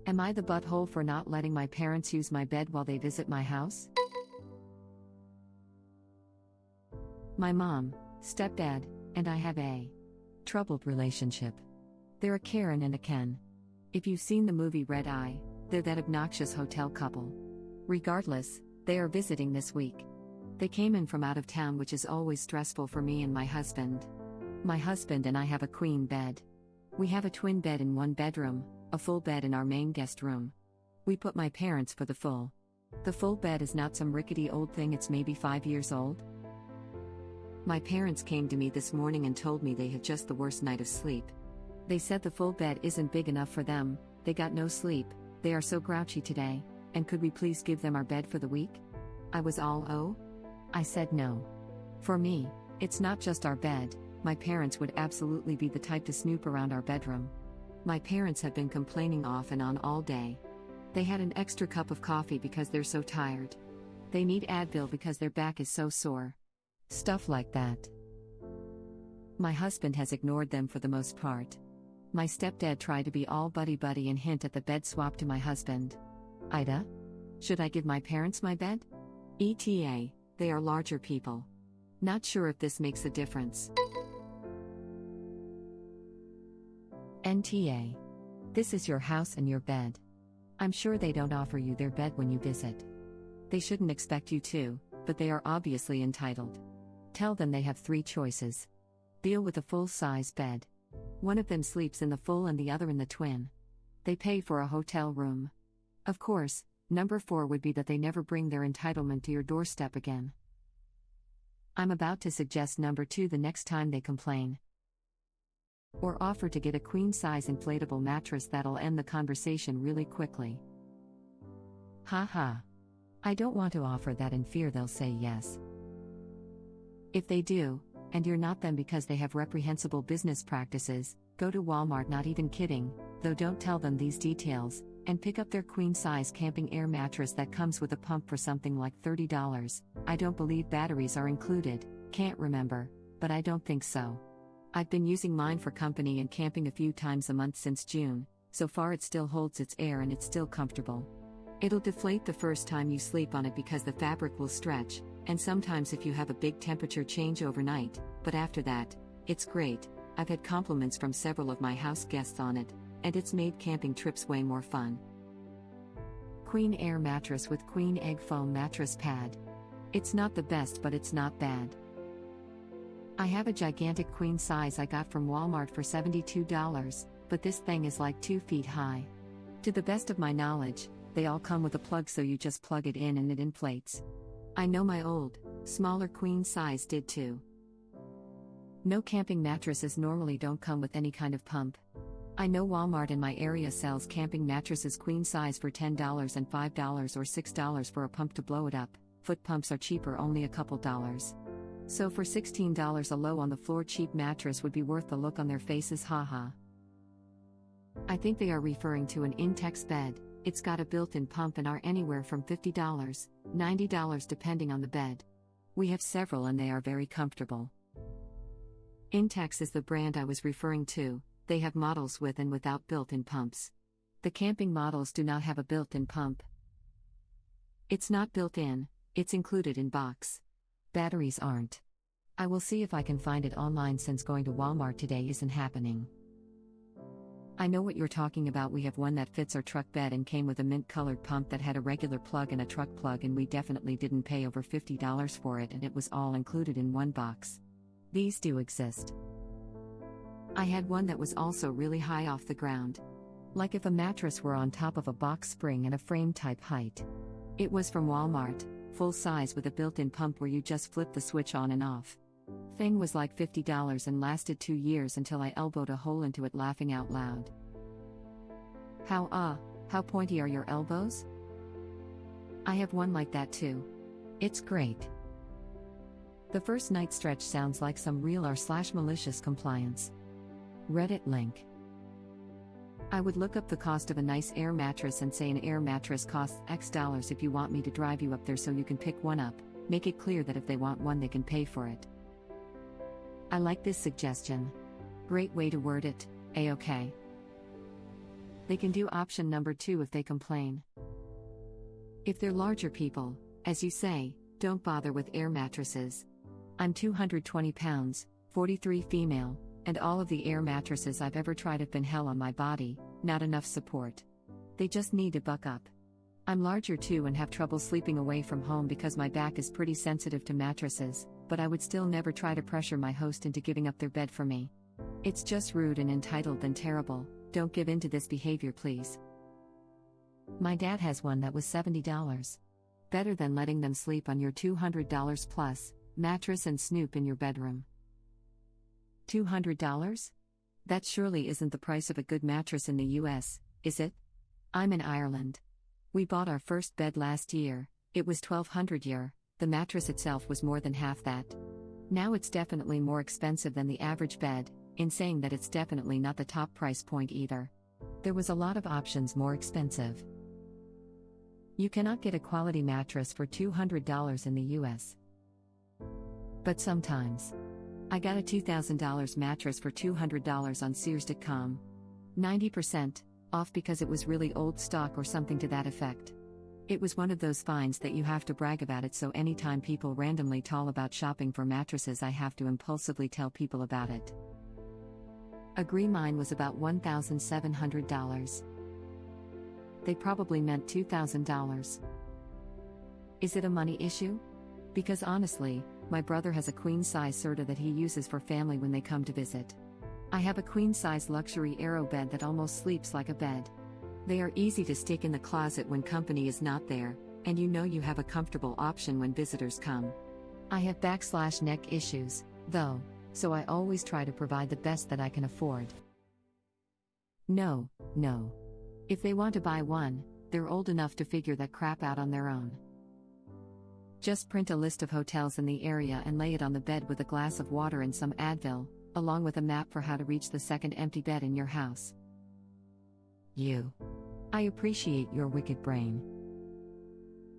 Am I the butthole for not letting my parents use my bed while they visit my house? My mom, stepdad, and I have a troubled relationship. They're a Karen and a Ken. If you've seen the movie Red Eye, they're that obnoxious hotel couple. Regardless, they are visiting this week. They came in from out of town, which is always stressful for me and my husband. My husband and I have a queen bed. We have a twin bed in one bedroom, a full bed in our main guest room. We put my parents for the full. The full bed is not some rickety old thing, it's maybe 5 years old. My parents came to me this morning and told me they had just the worst night of sleep. They said the full bed isn't big enough for them, they got no sleep, they are so grouchy today, and could we please give them our bed for the week? I was all oh? I said no. For me, it's not just our bed, my parents would absolutely be the type to snoop around our bedroom. My parents have been complaining off and on all day. They had an extra cup of coffee because they're so tired. They need Advil because their back is so sore. Stuff like that. My husband has ignored them for the most part. My stepdad tried to be all buddy-buddy and hint at the bed swap to my husband. AITA? Should I give my parents my bed? ETA, they are larger people. Not sure if this makes a difference. NTA. This is your house and your bed. I'm sure they don't offer you their bed when you visit. They shouldn't expect you to, but they are obviously entitled. Tell them they have 3 choices. Deal with a full-size bed. One of them sleeps in the full and the other in the twin. They pay for a hotel room. Of course, number 4 would be that they never bring their entitlement to your doorstep again. I'm about to suggest number 2 the next time they complain. Or offer to get a queen-size inflatable mattress that'll end the conversation really quickly. Haha. I don't want to offer that in fear they'll say yes. If they do, and you're not them because they have reprehensible business practices, go to Walmart, not even kidding, though don't tell them these details, and pick up their queen-size camping air mattress that comes with a pump for something like $30. I don't believe batteries are included, can't remember, but I don't think so. I've been using mine for company and camping a few times a month since June, so far it still holds its air and it's still comfortable. It'll deflate the first time you sleep on it because the fabric will stretch, and sometimes if you have a big temperature change overnight, but after that, it's great. I've had compliments from several of my house guests on it, and it's made camping trips way more fun. Queen air mattress with queen egg foam mattress pad. It's not the best, but it's not bad. I have a gigantic queen size I got from Walmart for $72, but this thing is like 2 feet high. To the best of my knowledge, they all come with a plug, so you just plug it in and it inflates. I know my old, smaller queen size did too. No, camping mattresses normally don't come with any kind of pump. I know Walmart in my area sells camping mattresses queen size for $10 and $5 or $6 for a pump to blow it up. Foot pumps are cheaper, only a couple dollars. So for $16 a low on the floor cheap mattress would be worth the look on their faces, haha. I think they are referring to an Intex bed. It's got a built-in pump and are anywhere from $50, $90 depending on the bed. We have several and they are very comfortable. Intex is the brand I was referring to. They have models with and without built-in pumps. The camping models do not have a built-in pump. It's not built in, it's included in box. Batteries aren't. I will see if I can find it online since going to Walmart today isn't happening. I know what you're talking about. We have one that fits our truck bed and came with a mint-colored pump that had a regular plug and a truck plug, and we definitely didn't pay over $50 for it, and it was all included in one box. These do exist. I had one that was also really high off the ground. Like if a mattress were on top of a box spring and a frame type height. It was from Walmart, full size with a built-in pump where you just flip the switch on and off. Thing was like $50 and lasted 2 years until I elbowed a hole into it laughing out loud. How pointy are your elbows? I have one like that too. It's great. The first night stretch sounds like some real r/malicious compliance. Reddit link. I would look up the cost of a nice air mattress and say an air mattress costs X dollars if you want me to drive you up there so you can pick one up. Make it clear that if they want one they can pay for it. I like this suggestion. Great way to word it, A-okay. They can do option number 2 if they complain. If they're larger people, as you say, don't bother with air mattresses. I'm 220 pounds, 43 female, and all of the air mattresses I've ever tried have been hell on my body, not enough support. They just need to buck up. I'm larger too and have trouble sleeping away from home because my back is pretty sensitive to mattresses, but I would still never try to pressure my host into giving up their bed for me. It's just rude and entitled and terrible. Don't give in to this behavior, please. My dad has one that was $70. Better than letting them sleep on your $200 plus mattress and snoop in your bedroom. $200? That surely isn't the price of a good mattress in the US, is it? I'm in Ireland. We bought our first bed last year. It was €1,200. The mattress itself was more than half that. Now it's definitely more expensive than the average bed, in saying that it's definitely not the top price point either. There was a lot of options more expensive. You cannot get a quality mattress for $200 in the US. But sometimes. I got a $2,000 mattress for $200 on Sears.com. 90% off because it was really old stock or something to that effect. It was one of those finds that you have to brag about it, so anytime people randomly talk about shopping for mattresses, I have to impulsively tell people about it. Agree, mine was about $1,700. They probably meant $2,000. Is it a money issue? Because honestly, my brother has a queen-size Serta that he uses for family when they come to visit. I have a queen-size luxury aero bed that almost sleeps like a bed. They are easy to stick in the closet when company is not there, and you know you have a comfortable option when visitors come. I have back/neck issues, though, so I always try to provide the best that I can afford. No. If they want to buy one, they're old enough to figure that crap out on their own. Just print a list of hotels in the area and lay it on the bed with a glass of water and some Advil, along with a map for how to reach the second empty bed in your house. I appreciate your wicked brain.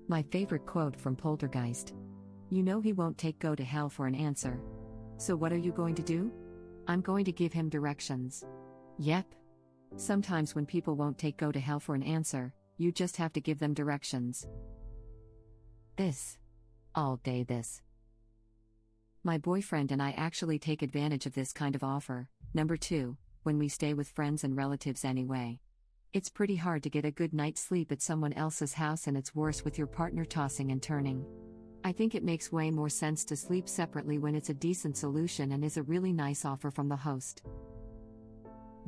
My favorite quote from Poltergeist. You know he won't take go to hell for an answer. So what are you going to do? I'm going to give him directions. Yep. Sometimes when people won't take go to hell for an answer, you just have to give them directions. This. All day this. My boyfriend and I actually take advantage of this kind of offer. Number 2, when we stay with friends and relatives anyway. It's pretty hard to get a good night's sleep at someone else's house, and it's worse with your partner tossing and turning. I think it makes way more sense to sleep separately when it's a decent solution and is a really nice offer from the host.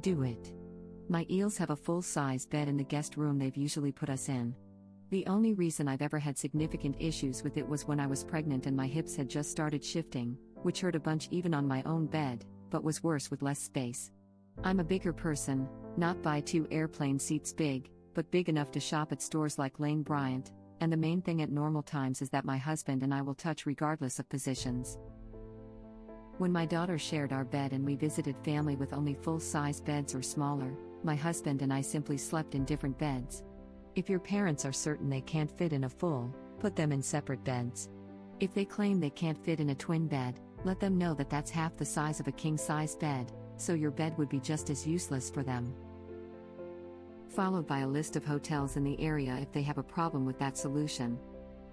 Do it. My eels have a full-size bed in the guest room they've usually put us in. The only reason I've ever had significant issues with it was when I was pregnant and my hips had just started shifting, which hurt a bunch even on my own bed, but was worse with less space. I'm a bigger person, not buy 2 airplane seats big, but big enough to shop at stores like Lane Bryant, and the main thing at normal times is that my husband and I will touch regardless of positions. When my daughter shared our bed and we visited family with only full-size beds or smaller, my husband and I simply slept in different beds. If your parents are certain they can't fit in a full, put them in separate beds. If they claim they can't fit in a twin bed, let them know that that's half the size of a king-size bed, so your bed would be just as useless for them. Followed by a list of hotels in the area if they have a problem with that solution.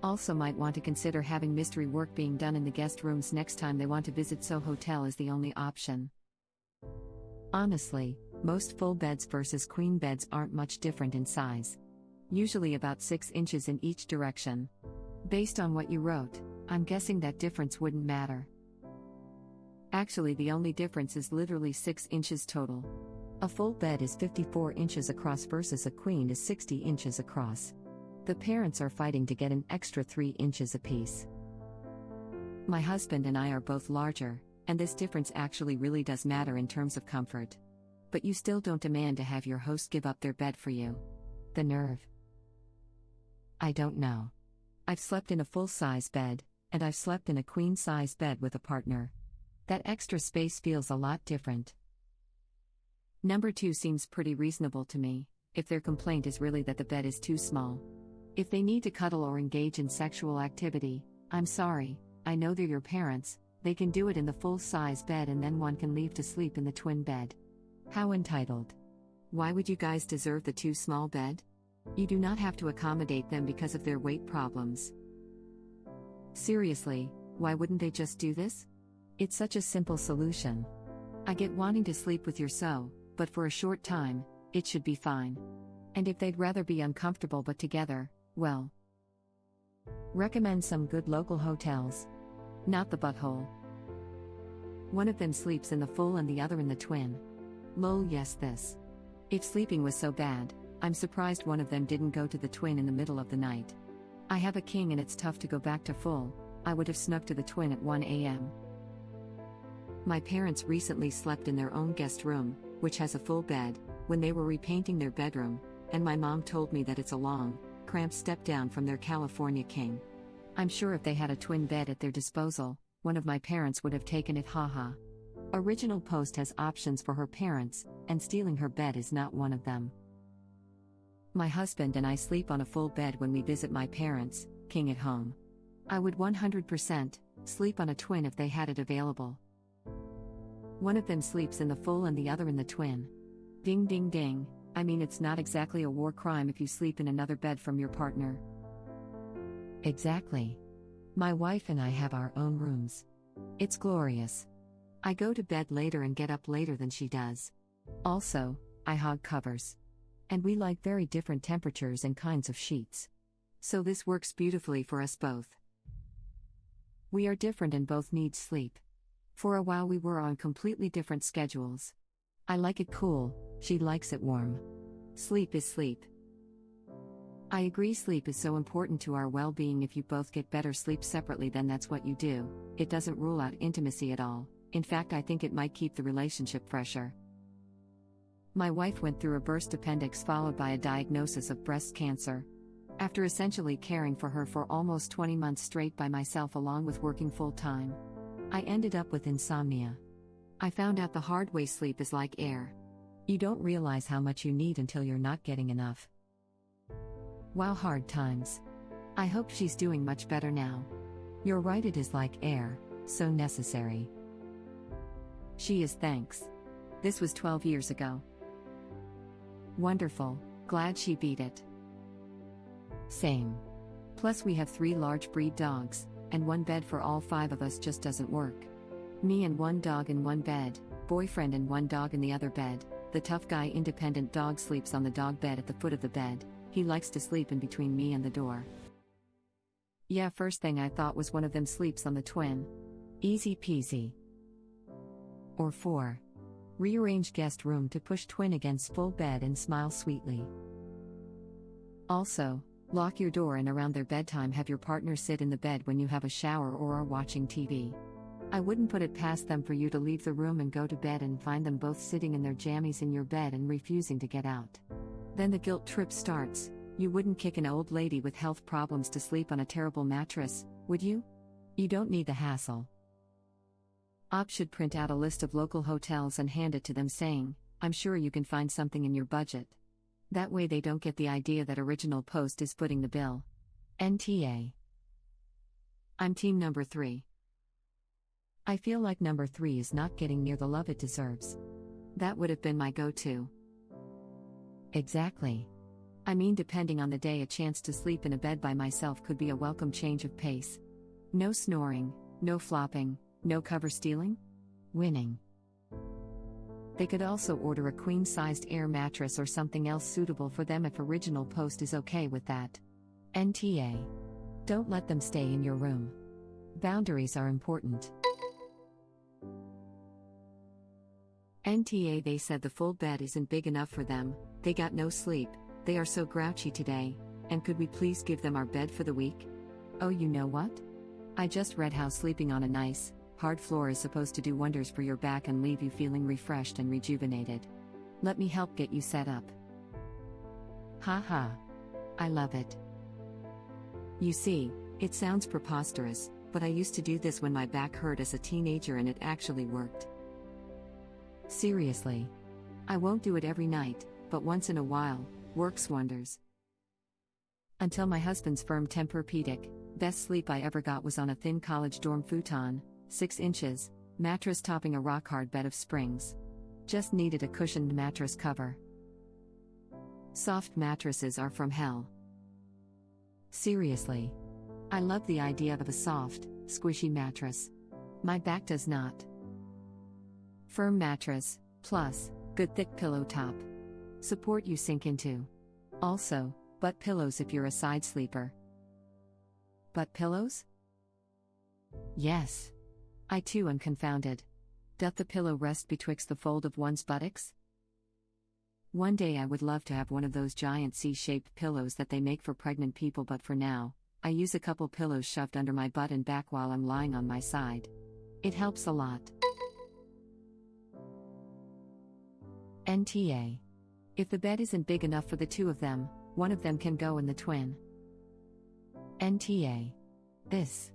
Also might want to consider having mystery work being done in the guest rooms next time they want to visit, so hotel is the only option. Honestly, most full beds versus queen beds aren't much different in size. Usually about 6 inches in each direction. Based on what you wrote, I'm guessing that difference wouldn't matter. Actually, the only difference is literally 6 inches total. A full bed is 54 inches across versus a queen is 60 inches across. The parents are fighting to get an extra 3 inches apiece. My husband and I are both larger, and this difference actually really does matter in terms of comfort. But you still don't demand to have your host give up their bed for you. The nerve. I don't know. I've slept in a full-size bed, and I've slept in a queen-size bed with a partner. That extra space feels a lot different. Number 2 seems pretty reasonable to me, if their complaint is really that the bed is too small. If they need to cuddle or engage in sexual activity, I'm sorry, I know they're your parents, they can do it in the full-size bed and then one can leave to sleep in the twin bed. How entitled. Why would you guys deserve the too small bed? You do not have to accommodate them because of their weight problems. Seriously, why wouldn't they just do this? It's such a simple solution. I get wanting to sleep with your so, but for a short time, it should be fine. And if they'd rather be uncomfortable but together, well. Recommend some good local hotels. Not the butthole. One of them sleeps in the full and the other in the twin. Lol, yes, this. If sleeping was so bad, I'm surprised one of them didn't go to the twin in the middle of the night. I have a king and it's tough to go back to full. I would have snuck to the twin at 1 a.m. My parents recently slept in their own guest room, which has a full bed, when they were repainting their bedroom, and my mom told me that it's a long, cramped step down from their California king. I'm sure if they had a twin bed at their disposal, one of my parents would have taken it, haha. Original post has options for her parents, and stealing her bed is not one of them. My husband and I sleep on a full bed when we visit my parents, king at home. I would 100% sleep on a twin if they had it available. One of them sleeps in the full and the other in the twin. Ding ding ding, I mean it's not exactly a war crime if you sleep in another bed from your partner. Exactly. My wife and I have our own rooms. It's glorious. I go to bed later and get up later than she does. Also, I hog covers. And we like very different temperatures and kinds of sheets. So this works beautifully for us both. We are different and both need sleep. For a while we were on completely different schedules. I like it cool, she likes it warm. Sleep is sleep. I agree, sleep is so important to our well-being. If you both get better sleep separately, then that's what you do. It doesn't rule out intimacy at all. In fact, I think it might keep the relationship fresher. My wife went through a burst appendix followed by a diagnosis of breast cancer. After essentially caring for her for almost 20 months straight by myself along with working full-time, I ended up with insomnia. I found out the hard way sleep is like air. You don't realize how much you need until you're not getting enough. Wow, hard times. I hope she's doing much better now. You're right, it is like air, so necessary. She is, thanks. This was 12 years ago. Wonderful, glad she beat it. Same. Plus we have 3 large breed dogs, and one bed for all 5 of us just doesn't work. Me and one dog in one bed, boyfriend and one dog in the other bed. The tough guy independent dog sleeps on the dog bed at the foot of the bed. He likes to sleep in between me and the door. Yeah, first thing I thought was one of them sleeps on the twin. Easy peasy. Or 4. Rearrange guest room to push twin against full bed and smile sweetly. Also, lock your door and around their bedtime have your partner sit in the bed when you have a shower or are watching TV. I wouldn't put it past them for you to leave the room and go to bed and find them both sitting in their jammies in your bed and refusing to get out. Then the guilt trip starts. You wouldn't kick an old lady with health problems to sleep on a terrible mattress, would you? You don't need the hassle. Op should print out a list of local hotels and hand it to them saying, I'm sure you can find something in your budget. That way they don't get the idea that original post is footing the bill. NTA. I'm team number 3. I feel like number 3 is not getting near the love it deserves. That would have been my go-to. Exactly. I mean, depending on the day, a chance to sleep in a bed by myself could be a welcome change of pace. No snoring, no flopping, no cover stealing? Winning. They could also order a queen-sized air mattress or something else suitable for them if original post is okay with that. NTA. Don't let them stay in your room. Boundaries are important. NTA. They said the full bed isn't big enough for them, they got no sleep, they are so grouchy today, and could we please give them our bed for the week? Oh, you know what? I just read how sleeping on a nice, hard floor is supposed to do wonders for your back and leave you feeling refreshed and rejuvenated. Let me help get you set up. Haha. I love it. You see, it sounds preposterous, but I used to do this when my back hurt as a teenager and it actually worked. Seriously. I won't do it every night, but once in a while, works wonders. Until my husband's firm Tempur-Pedic, best sleep I ever got was on a thin college dorm futon, 6 inches, mattress topping a rock-hard bed of springs. Just needed a cushioned mattress cover. Soft mattresses are from hell. Seriously. I love the idea of a soft, squishy mattress. My back does not. Firm mattress, plus, good thick pillow top. Support you sink into. Also, butt pillows if you're a side sleeper. Butt pillows? Yes. I too am confounded. Doth the pillow rest betwixt the fold of one's buttocks? One day I would love to have one of those giant C-shaped pillows that they make for pregnant people, but for now, I use a couple pillows shoved under my butt and back while I'm lying on my side. It helps a lot. NTA. If the bed isn't big enough for the two of them, one of them can go in the twin. NTA. This.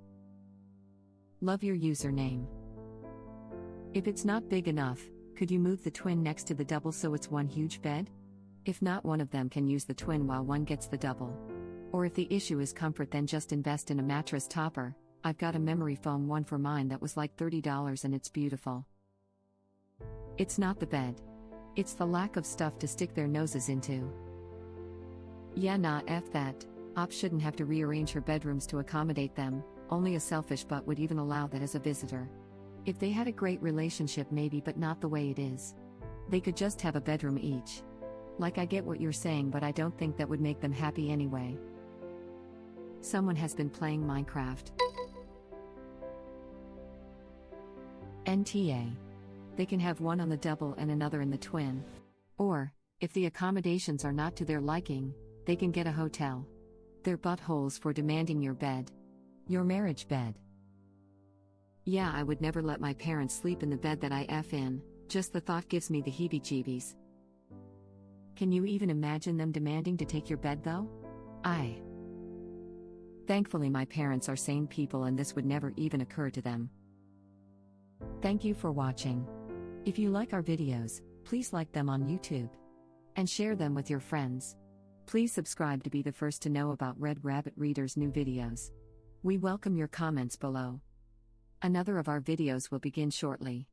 Love your username. If it's not big enough, could you move the twin next to the double so it's one huge bed? If not, one of them can use the twin while one gets the double. Or if the issue is comfort, then just invest in a mattress topper. I've got a memory foam one for mine that was like $30 and it's beautiful. It's not the bed. It's the lack of stuff to stick their noses into. Yeah, nah, F that. Op shouldn't have to rearrange her bedrooms to accommodate them. Only a selfish butt would even allow that as a visitor. If they had a great relationship maybe, but not the way it is. They could just have a bedroom each. Like, I get what you're saying, but I don't think that would make them happy anyway. Someone has been playing Minecraft. NTA. They can have one on the double and another in the twin. Or, if the accommodations are not to their liking, they can get a hotel. They're buttholes for demanding your bed. Your marriage bed. Yeah, I would never let my parents sleep in the bed that I F in, just the thought gives me the heebie-jeebies. Can you even imagine them demanding to take your bed though? Thankfully my parents are sane people and this would never even occur to them. Thank you for watching. If you like our videos, please like them on YouTube. And share them with your friends. Please subscribe to be the first to know about Red Rabbit Reader's new videos. We welcome your comments below. Another of our videos will begin shortly.